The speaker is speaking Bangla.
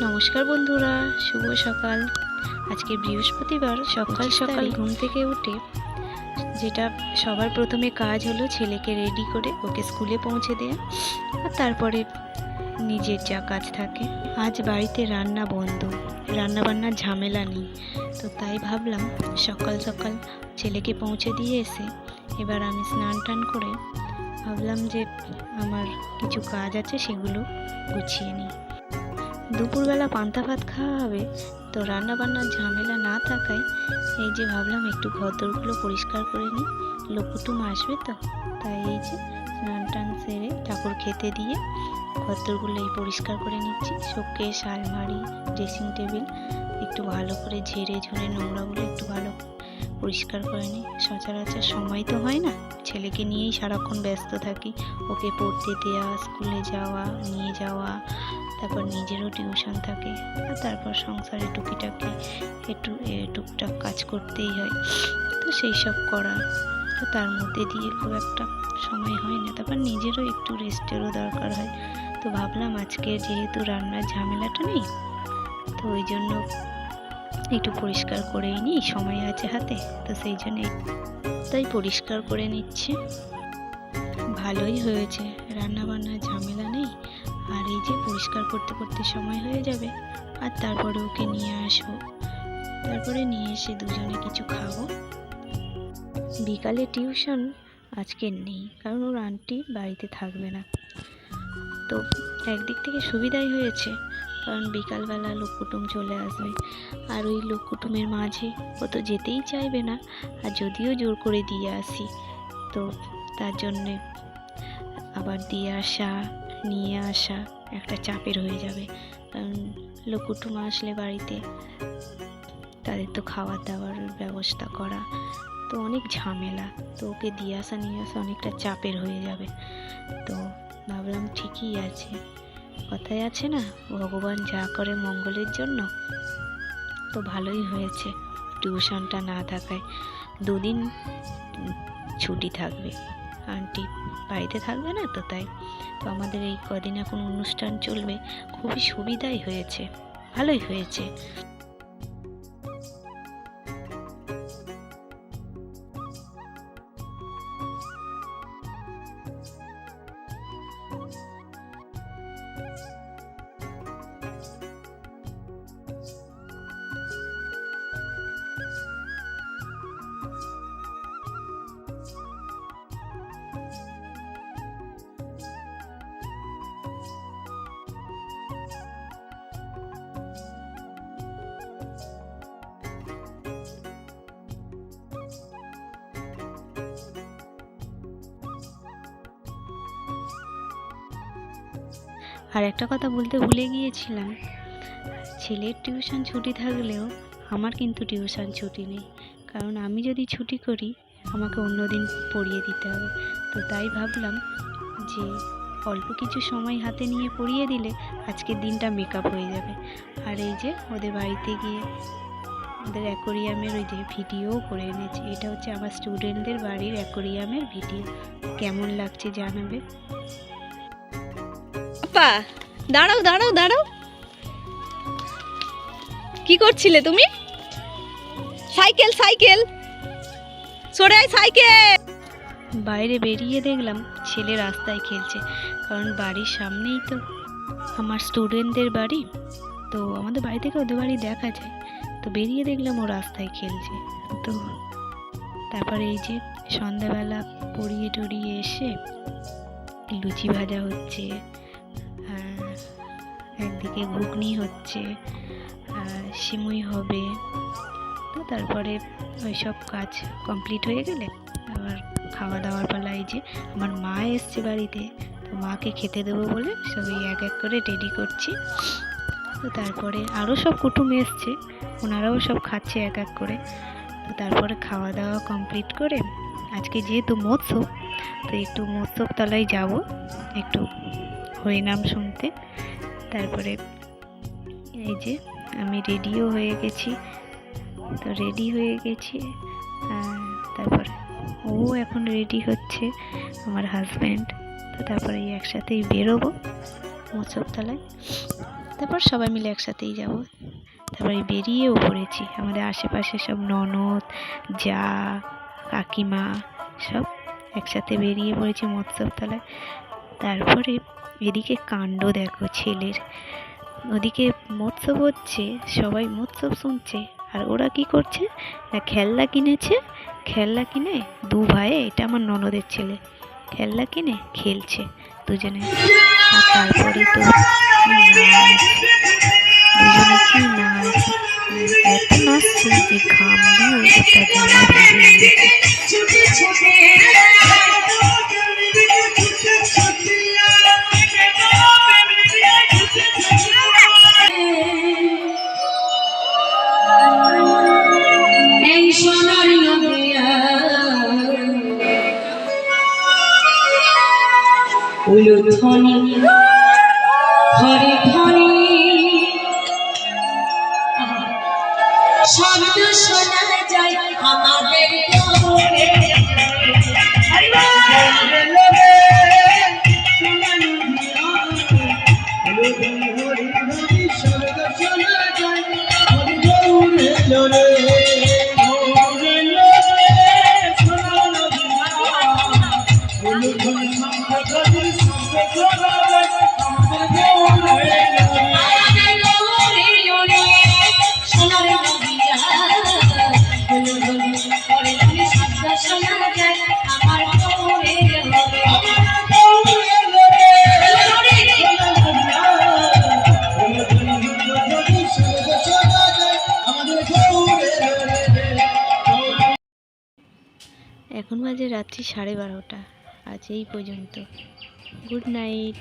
নমস্কার বন্ধুরা, শুভ সকাল। আজকে বৃহস্পতিবার সকাল সকাল ঘুম থেকে উঠে যেটা সবার প্রথমে কাজ হলো ছেলেকে রেডি করে ওকে স্কুলে পৌঁছে দেওয়া, আর তারপরে নিজের যা কাজ থাকে। আজ বাড়িতে রান্না বন্ধ, রান্না বান্নার ঝামেলা নেই, তো তাই ভাবলাম সকাল সকাল ছেলেকে পৌঁছে দিয়ে এসে এবার আমি স্নান টান করে ভাবলাম যে আমার কিছু কাজ আছে সেগুলো গুছিয়ে নিই। দুপুরবেলা পান্তা ভাত খাওয়া হবে, তো রান্না বান্নার ঝামেলা না থাকায় এই যে ভাবলাম একটু ঘরদোরগুলো পরিষ্কার করে নিই, লোক কুটুম আসবে তো, তাই এই যে স্নান টান সেরে ঠাকুর খেতে দিয়ে ঘরদোরগুলো এই পরিষ্কার করে নিচ্ছি। শোকেস, আলমারি, ড্রেসিং টেবিল একটু ভালো করে ঝেড়ে ঝুড়ে নোংরাগুলো একটু ভালো পরিষ্কার করে নিই। সচরাচর সময় তো হয় না, ছেলেকে নিয়েই সারাক্ষণ ব্যস্ত থাকি। ওকে পড়তে দেওয়া, স্কুলে যাওয়া, নিয়ে যাওয়া, তারপর নিজেরও টিউশন থাকে, আর তারপর সংসারে টুকিটাকি একটু টুকটাক কাজ করতেই হয়, তো সেই সব করা, তো তার মধ্যে দিয়ে খুব একটা সময় হয় না। তারপর নিজেরও একটু রেস্টেরও দরকার হয়। তো ভাবলাম আজকে যেহেতু রান্নার ঝামেলাটা নেই, তো ওই জন্য একটু পরিষ্কার করেই নিই, সময় আছে হাতে, তো সেই জন্যে তাই পরিষ্কার করে নিচ্ছি। ভালোই হয়েছে, রান্না বান্নার ঝামেলা নেই, আর এই যে পরিষ্কার করতে করতে সময় হয়ে যাবে। আর তারপরে ওকে নিয়ে আসবো, তারপরে নিয়ে এসে দুজনে কিছু খাবো। বিকালে টিউশন আজকে নেই, কারণ ওর আন্টি বাড়িতে থাকবে না। তো একদিক থেকে সুবিধাই হয়েছে, কারণ বিকালবেলা লোক কুটুম চলে আসবে, আর ওই লোক কুটুমের মাঝে ও তো যেতেই চাইবে না, আর যদিও জোর করে দিয়ে আসি, তো তার জন্যে আবার দিয়ে আসা, নিয়ে আসা একটা চাপের হয়ে যাবে। কারণ লোক কুটুম আসলে বাড়িতে তাদের তো খাওয়ার দাওয়ার ব্যবস্থা করা, তো অনেক ঝামেলা, তো ওকে দিয়ে আসা নিয়ে আসা অনেকটা চাপের হয়ে যাবে। তো ভাবলাম ঠিকই আছে, কথায় আছে না, ভগবান যা করে মঙ্গলের জন্য, তো ভালোই হয়েছে টিউশনটা না থাকায়। দুদিন ছুটি থাকবে, আন্টি বাড়িতে থাকবে না, তো তাই তো আমাদের এই কদিন এখন অনুষ্ঠান চলবে, খুবই সুবিধাই হয়েছে, ভালোই হয়েছে। আর একটা কথা বলতে ভুলে গিয়েছিলাম, ছেলের টিউশন ছুটি থাকলেও আমার কিন্তু টিউশন ছুটি নেই, কারণ আমি যদি ছুটি করি আমাকে অন্য দিন পড়িয়ে দিতে হবে। তো তাই ভাবলাম যে অল্প কিছু সময় হাতে নিয়ে পড়িয়ে দিলে আজকের দিনটা মেকআপ হয়ে যাবে। আর এই যে ওদের বাড়িতে গিয়ে ওদের অ্যাকোরিয়ামের ওই যে ভিডিও করে এনেছি, এটা হচ্ছে আমার স্টুডেন্টদের বাড়ির অ্যাকোরিয়ামের ভিডিও, কেমন লাগছে জানাবে। দাঁড়াও দাঁড়াও দাঁড়াও, কি করছিলে তুমি? সাইকেল সাইকেল সরে আয়, সাইকেল। বাইরে বেরিয়ে দেখলাম ছেলে রাস্তায় খেলছে, কারণ বাড়ির সামনেই তো আমার স্টুডেন্টদের বাড়ি, তো আমাদের বাড়ি থেকে ওদের বাড়ি দেখা যায়, তো বেরিয়ে দেখলাম ও রাস্তায় খেলছে। তো তারপরে এই যে সন্ধ্যাবেলা পড়িয়ে টড়িয়ে এসে লুচি ভাজা হচ্ছে, একদিকে ঘুগনি হচ্ছে, সিমুই হবে, তো তারপরে ওই সব কাজ কমপ্লিট হয়ে গেলে আবার খাওয়া দাওয়ার পালা। এই যে আমার মা এসছে বাড়িতে, তো মাকে খেতে দেবো বলে সবই এক এক করে রেডি করছি। তো তারপরে আরও সব কুটুম এসছে, ওনারাও সব খাচ্ছে এক এক করে। তো তারপরে খাওয়া দাওয়া কমপ্লিট করে আজকে যেহেতু মৎস্য, তো একটু মৎস্যব তলায় যাব একটু হরিনাম শুনতে। তারপরে এই যে আমি রেডিও হয়ে গেছি, তো রেডি হয়ে গেছি, তারপরে ও এখন রেডি হচ্ছে, আমার হাজব্যান্ড। তো তারপরে একসাথেই বেরোবো মৎস্যতলায়। তারপর সবাই মিলে একসাথেই যাব। তারপরে বেরিয়েও পড়েছি, আমাদের আশেপাশে সব ননদ, যা, কাকিমা সব একসাথে বেরিয়ে পড়েছি মৎস্যতলায়। তারপরে এদিকে কাণ্ড দেখো ছেলের, ওদিকে মৎস্য হচ্ছে, সবাই মৎস্য শুনছে, আর ওরা কি করছে না খেলনা কিনেছে, খেলনা কিনে দু ভাইয়ে, এটা আমার ননদের ছেলে, খেলনা কিনে খেলছে দুজনে। আর তারপরে তো নাচ, দুজনে কি নাচ, এত নাচছে যে ঘাম দিয়ে একটা জামা ভিজে গেছে। উলুধ্বনি ঘরে ঘরে শব্দ শোনা যায় আমাদের ঘরে। এখন বাজে রাত্রি 12:30। আজ এই পর্যন্ত। Good night.